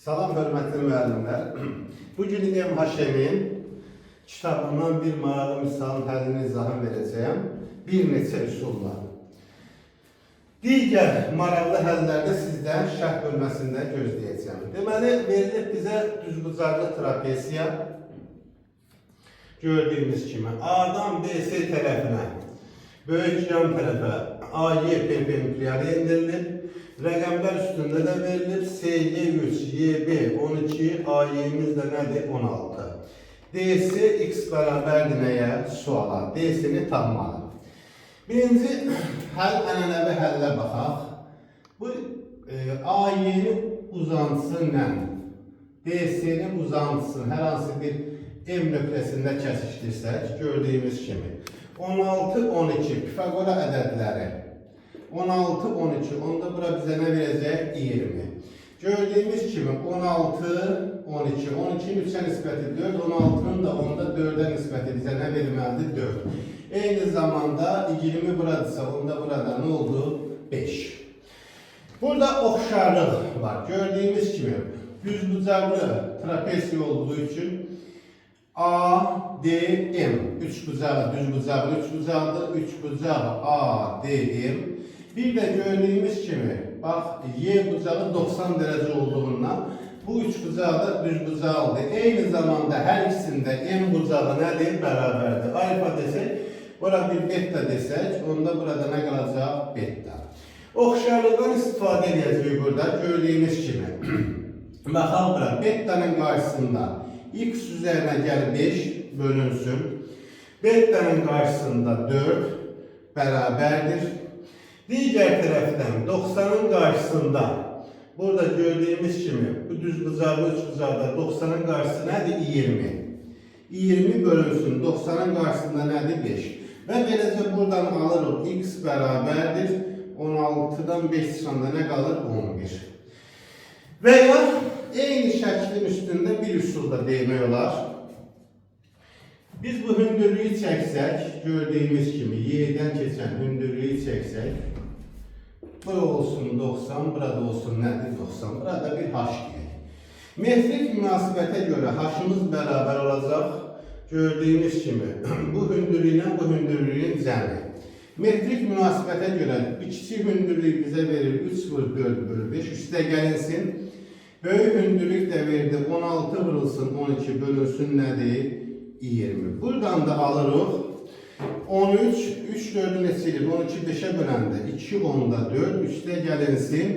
Salam hörmətli müəllimlər. Bugün İlham Haşemin kitabından bir maraqlı misalın həllini izahını verəcəyəm. Bir neçə üsulla. Digər maraqlı həllərdə sizdən şərh bölməsində gözləyəcəm. Deməli, verilib bizə düzbucaqlı trapesiya gördüyümüz kimi A'dan BS tərəfinə, böyük yan tərəfə AY perpendikulyarı endirilib. Rəqəmlər üstündə də verilib. SY3, YB 12, AY'miz də nədir? 16. DS x bərabərdir nəyə? Suala. DS-ni tapmalı. Birinci ənənəvi həllə baxaq. Bu AY-nin uzantısı nə? DS-nin uzantısını hər hansı bir M nöqtəsində kəsişdirsək, gördüyümüz kimi 16, 12 Pifagora ədədləri. 16, 12. Onda bura bizə nə verəcək? 20. Gördüyümüz kimi 16, 12. 12'nin 3'ə nisbəti 4. 16'nın da onda 4'ə nisbəti bizə nə verməlidir? 4. Eyni zamanda 20 buradırsa, onda burada nə oldu? 5. Burada oxşarlıq var. Gördüyümüz kimi düzbucaqlı trapesiya olduğu üçün A, D, M. Üçbucağı, düzbucaqlı üçbucaqdır. Üçbucağı A, D, M. Bir de gördüğümüz gibi, bak Y bucağı 90 derece olduğundan bu üç bucağı da düz bucağıdır. Aynı zamanda her ikisinde M bucağı nedir? Beraberdir. Alfa desek, burada bir beta desek, onda burada ne kalacak? Beta. Oxşarlıqdan istifadə edəcəyik burada gördüyümüz kimi. Baxaq bura, beta'nın karşısında x üzerine gel 5 bölünsün. Beta'nın karşısında 4 beraberdir. Diğer tərəfdən 90'ın karşısında burada gördüğümüz kimi bu düz bucağı, üç bucaqda 90'ın karşısı nədir? 20. 20 bölünsün 90'ın karşısında nədir? 5. Və beləcə buradan alırıq x bərabərdir 16'dan 5 çıxanda nə qalır? 11. Veya eyni şəklin üstündə bir üsulda deymək olar. Biz bu hündürlüğü çəksək, gördüyümüz kimi y'dən keçən hündürlüğü çəksək, bura olsun 90, burada olsun nədir? 90, burada bir h deyək. Metrik münasibətə görə h'ımız bərabər olacaq, gördüyümüz kimi bu hündürlüylə bu hündürlüyün cəmi. Metrik münasibətə görə bir kiçik hündürlük bizə verir 3 vur 4 bölü 5, üstə gəlinsin. Böyük hündürlük də verdi 16 vurulsun 12 bölünsün nədir? 20. Buradan da alırıq. 13, 3 4'ü neçədir? 12 5'e böləndə 2 10'da 4, üstə gəlinsin.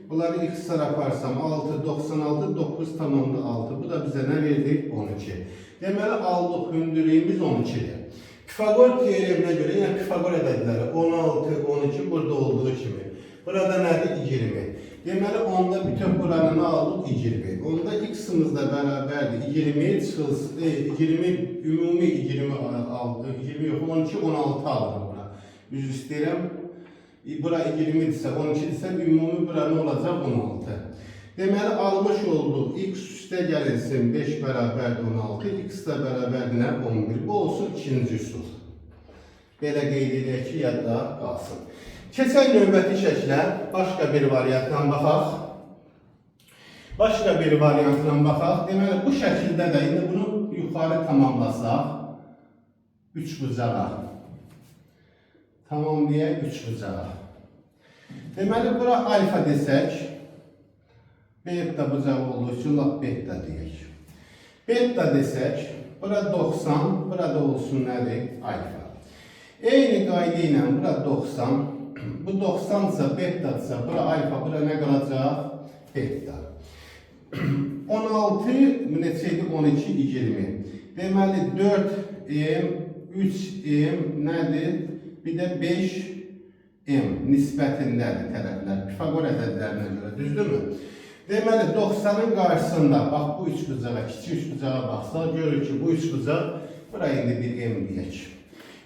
Bunları x yaparsam 6, 96, 9 tamamda 6. Bu da bizə nə verdi? 12. Deməli aldıq hündürlüyümüz 12'dir. Pifagor teoreminə görə, yəni Pifagor ədədləri 16, 12 burada olduğu kimi. Burada nədir? 20. Deməli onda bütün buranı aldıq 20. Onda x'imiz də bərabərdir 20 çıxılsın 20 ümumi 20 aldı. 20 yox 12 16 alırım bura. Düz istəyirəm. Bura 20-dirsə 12-dirsə ümumi bura nə olacaq? 16. Deməli almış olduq x üstə gəlinsin 5 bərabərdir 16. X də bərabərdir nə? 11. Bu olsun ikinci üsul. Belə qeyd edək ki, yadda qalsın. Keçən növbəti şəklə başqa bir variantdan baxaq. Başqa bir variantdan baxaq. Deməli, bu şəkildə də indi bunu yuxarı tamamlasaq, üç bucağa. Tamamlayaq üç bucağa. Deməli, bura alfa desək, beta bucağı olduğu üçün lap beta deyək. Beta desək, bura 90, burada olsun nədir? Alfa. Eyni qayda ilə bura 90, bu 90'sa beta'dırsa bura alfa, bura nə qalacaq? Beta. 16 neçəydi? 12, 20. Deməli 4m, 3m nədir? Bir də 5m nisbətindədir tərəflər. Pifagor ədədlərinə görə, düzdürmü? Deməli 90'ın qarşısında, bax bu üç bucağa, kiçik üç bucağa baxsaq, görür ki bu üç bucaq, bura indi bir m deyək.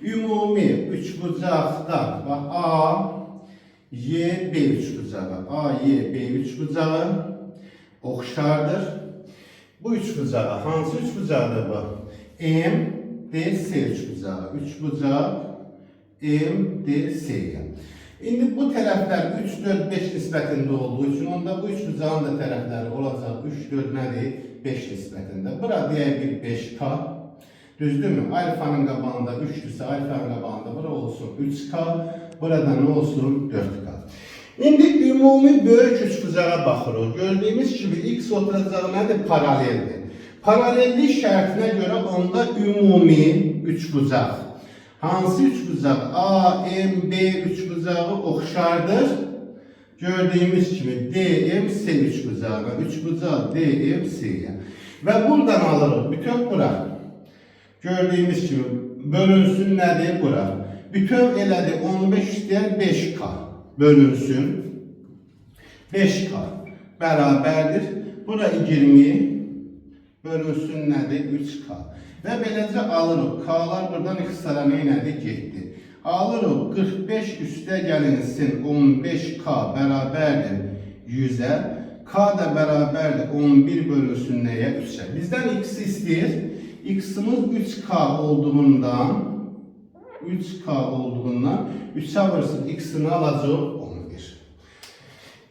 Ümumi üçbucaqdan A, Y, B üçbucağı, A, Y, B üçbucağı oxşardır. Bu üçbucağı, hansı üçbucaqdır bu? M, D, S üçbucağı. Üçbucaq M, D, S. İndi bu tərəflər 3, 4, 5 nisbətində olduğu üçün onda bu üç bucağın da tərəfləri olacaq 3, 4 nədir? 5 nisbətində. Bura deyək bir 5K. Düzdürmü? Alfanın qabağında 3-dürsə, alfanın qabağında bura olsun 3K. Burada nə olsun? 4K. İndi ümumi böyük üçbucağa baxırıq. Gördüyümüz kimi x oturacağı nədir? Paraleldir. Paralellik şərtinə görə onda ümumi üçbucaq. Hansı üçbucaq? A, M, B üçbucağı oxşardır. Gördüyümüz kimi DM, C üçbucağına. Üçbucaq DM, C'yə. Və buradan alırıq. Bütöv bura. Gördüyümüz kimi bölünsün nədir? Bura. Bütöv elədir 15 istəyər 5K. Bölünsün 5K bərabərdir. Bura 20 bölünsün nədir? 3K. Və beləcə alırıq. K'lar buradan x-lara nədir? Getdi. Alırıq 45 üstə gəlinsin 15K bərabərdir 100-ə. K da bərabərdir 11 bölünsün nəyə? 3-ə. Bizdən x istəyir. X-imiz 3K olduğundan 3'ə vursun x-ini alacaq 11.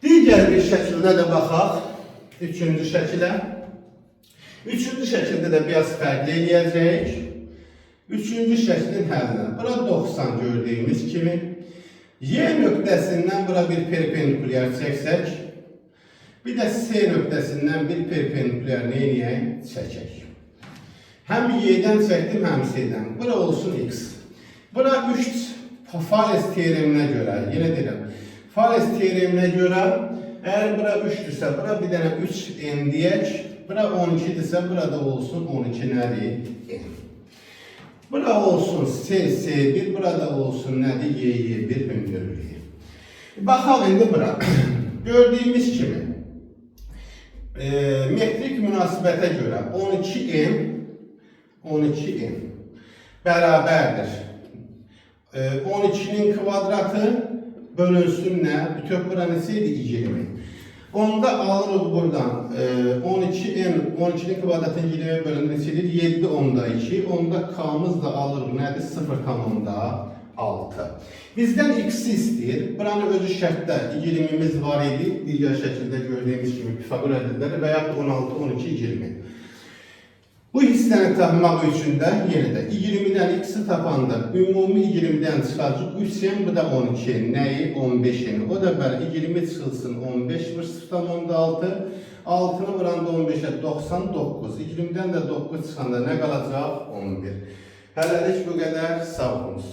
Digər bir şəkildə də baxaq. Üçüncü şəkilə. Üçüncü şəkildə də biraz fərqli eləyəcəyik. Üçüncü şəklin həllinə. Bura 90 gördüyümüz kimi. Y nöqtəsindən bura bir perpendikulyar çəksək. Bir də C nöqtəsindən bir perpendikulyar neyniyək? Çəkək. Həm Y'dən çəkdim, həm C-dən. Bura olsun x. Bura 3 Fales teoreminə görə, yenə deyirəm, Fales teoreminə görə, əgər bura 3-dürsə, bura bir dənə 3n deyək, bura 12-dirsə, burada olsun 12 nədir? N. Bura olsun C, C1, burada olsun nədir? Y1 hündürlüyü. Baxaq indi bura. Gördüyümüz kimi, metrik münasibətə görə 12n bərabərdir. 12'nin kvadratı bölünsün nə? Bütöv bura neçəydi? 20. Onda alırıq buradan 12'nin kvadratını 20'ye bölündü neçədir? 7 onda 2. Onda k'mız da alırıq nədir? 0,6. Bizdən x'i istəyir. Buranın özü şərtdə 20'miz var idi. Digər şəkildə gördüyümüz kimi Pifagor ədədləri və yaxud 16, 12, 20. Bu hissəni tapmaq üçün də yenə də 20-dən x-i tapanda ümumi 20-dən çıxacaq 3n, bu da 12n, nəyi? 15n. O da bəli 20 çıxılsın 15 vur 0,6. 6-nı vuranda 15'ə 99. 20-dən də 9 çıxanda nə qalacaq? 11. Hələlik bu qədər. Sağ olunuz.